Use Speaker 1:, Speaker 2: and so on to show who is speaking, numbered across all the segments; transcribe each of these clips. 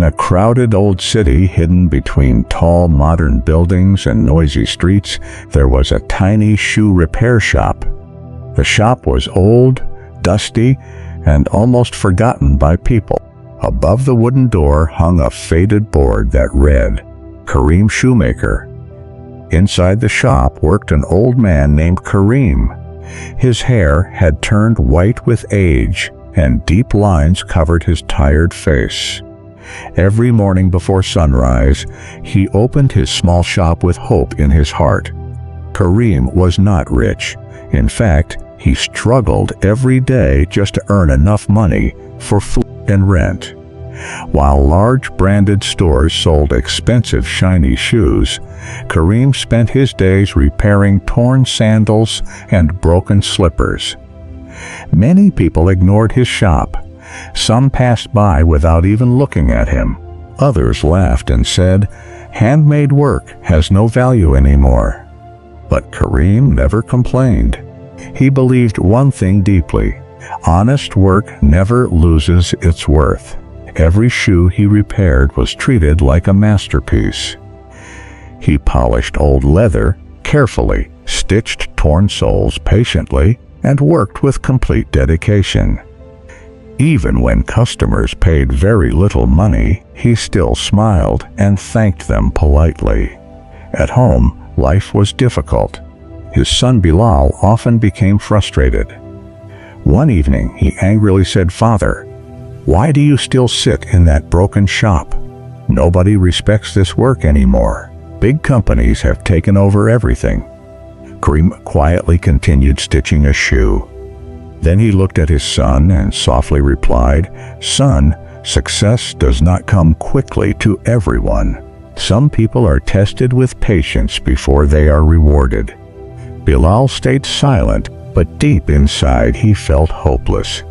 Speaker 1: In a crowded old city hidden between tall modern buildings and noisy streets, there was a tiny shoe repair shop. The shop was old, dusty, and almost forgotten by people. Above the wooden door hung a faded board that read, "Kareem Shoemaker." Inside the shop worked an old man named Kareem. His hair had turned white with age, and deep lines covered his tired face. Every morning before sunrise, he opened his small shop with hope in his heart. Kareem was not rich. In fact, he struggled every day just to earn enough money for food and rent. While large branded stores sold expensive shiny shoes, Kareem spent his days repairing torn sandals and broken slippers. Many people ignored his shop. Some passed by without even looking at him. Others laughed and said, "Handmade work has no value anymore." But Kareem never complained. He believed one thing deeply: honest work never loses its worth. Every shoe he repaired was treated like a masterpiece. He polished old leather carefully, stitched torn soles patiently, and worked with complete dedication. Even when customers paid very little money, he still smiled and thanked them politely. At home, life was difficult. His son Bilal often became frustrated. One evening, he angrily said, "Father, why do you still sit in that broken shop? Nobody respects this work anymore. Big companies have taken over everything." Kareem quietly continued stitching a shoe. Then he looked at his son and softly replied, "Son, success does not come quickly to everyone. Some people are tested with patience before they are rewarded." Bilal stayed silent, but deep inside he felt hopeless.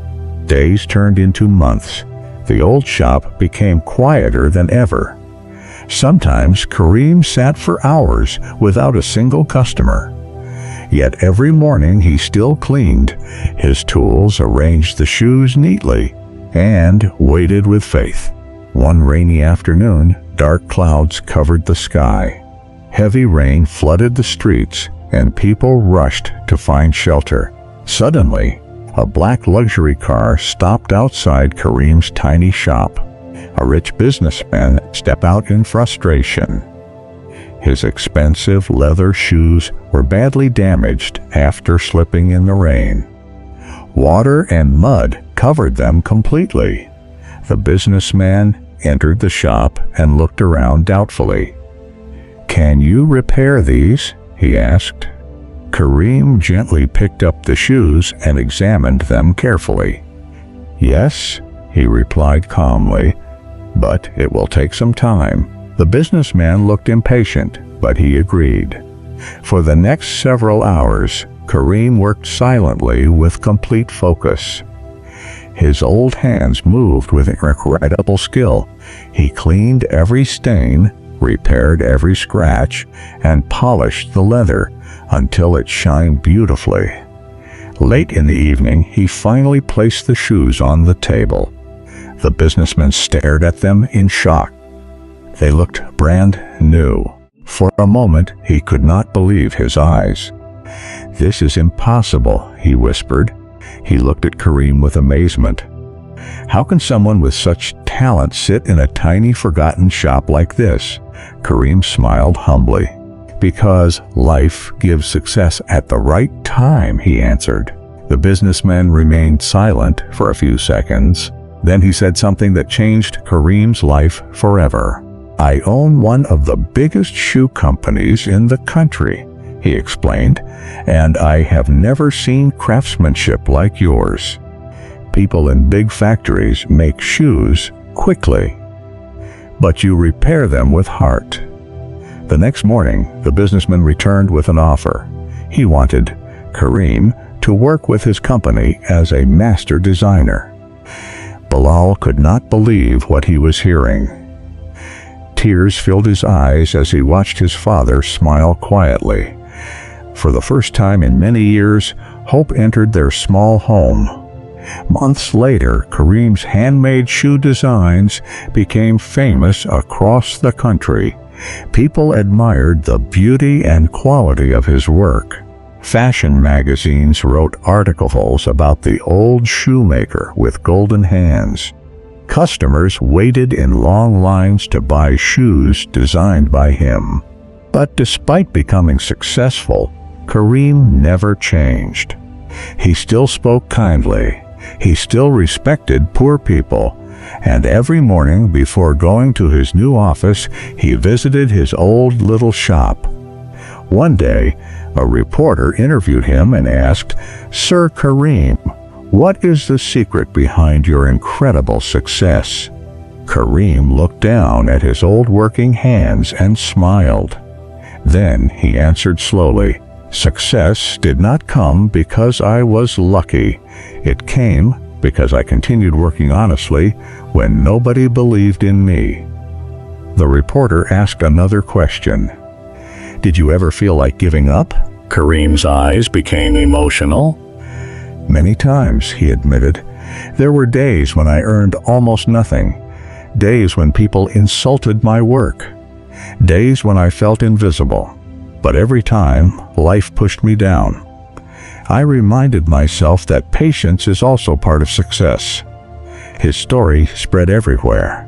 Speaker 1: Days turned into months. The old shop became quieter than ever. Sometimes Kareem sat for hours without a single customer. Yet every morning he still cleaned his tools, arranged the shoes neatly, and waited with faith. One rainy afternoon, dark clouds covered the sky. Heavy rain flooded the streets, and people rushed to find shelter. Suddenly, a black luxury car stopped outside Kareem's tiny shop. A rich businessman stepped out in frustration. His expensive leather shoes were badly damaged after slipping in the rain. Water and mud covered them completely. The businessman entered the shop and looked around doubtfully. "Can you repair these?" he asked. Kareem gently picked up the shoes and examined them carefully. "Yes," he replied calmly, "but it will take some time." The businessman looked impatient, but he agreed. For the next several hours, Kareem worked silently with complete focus. His old hands moved with incredible skill. He cleaned every stain, repaired every scratch, and polished the leather until it shined beautifully. Late in the evening, he finally placed the shoes on the table. The businessman stared at them in shock. They looked brand new. For a moment, he could not believe his eyes. "This is impossible," he whispered. He looked at Kareem with amazement. "How can someone with such talent sit in a tiny, forgotten shop like this?" Kareem smiled humbly. "Because life gives success at the right time," he answered. The businessman remained silent for a few seconds. Then he said something that changed Kareem's life forever. "I own one of the biggest shoe companies in the country," he explained, "and I have never seen craftsmanship like yours. People in big factories make shoes quickly, but you repair them with heart." The next morning, the businessman returned with an offer. He wanted Kareem to work with his company as a master designer. Bilal could not believe what he was hearing. Tears filled his eyes as he watched his father smile quietly. For the first time in many years, hope entered their small home. Months later, Kareem's handmade shoe designs became famous across the country. People admired the beauty and quality of his work. Fashion magazines wrote articles about the old shoemaker with golden hands. Customers waited in long lines to buy shoes designed by him. But despite becoming successful, Kareem never changed. He still spoke kindly. He still respected poor people. And every morning before going to his new office, he visited his old little shop. One day, a reporter interviewed him and asked, "Sir Kareem, what is the secret behind your incredible success?" Kareem looked down at his old working hands and smiled. Then he answered slowly, "Success did not come because I was lucky. It came because I continued working honestly when nobody believed in me." The reporter asked another question. "Did you ever feel like giving up?" Kareem's eyes became emotional. "Many times," he admitted. "There were days when I earned almost nothing. Days when people insulted my work. Days when I felt invisible. But every time, life pushed me down. I reminded myself that patience is also part of success." His story spread everywhere.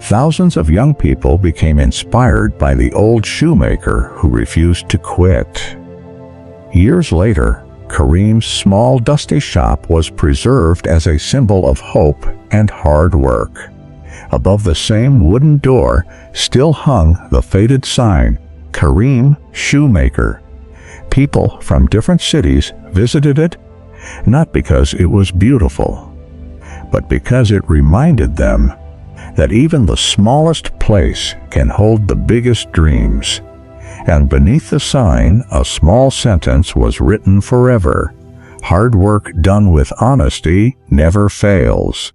Speaker 1: Thousands of young people became inspired by the old shoemaker who refused to quit. Years later, Kareem's small, dusty shop was preserved as a symbol of hope and hard work. Above the same wooden door still hung the faded sign, "Kareem Shoemaker." People from different cities visited it, not because it was beautiful, but because it reminded them that even the smallest place can hold the biggest dreams. And beneath the sign, a small sentence was written forever: "Hard work done with honesty never fails."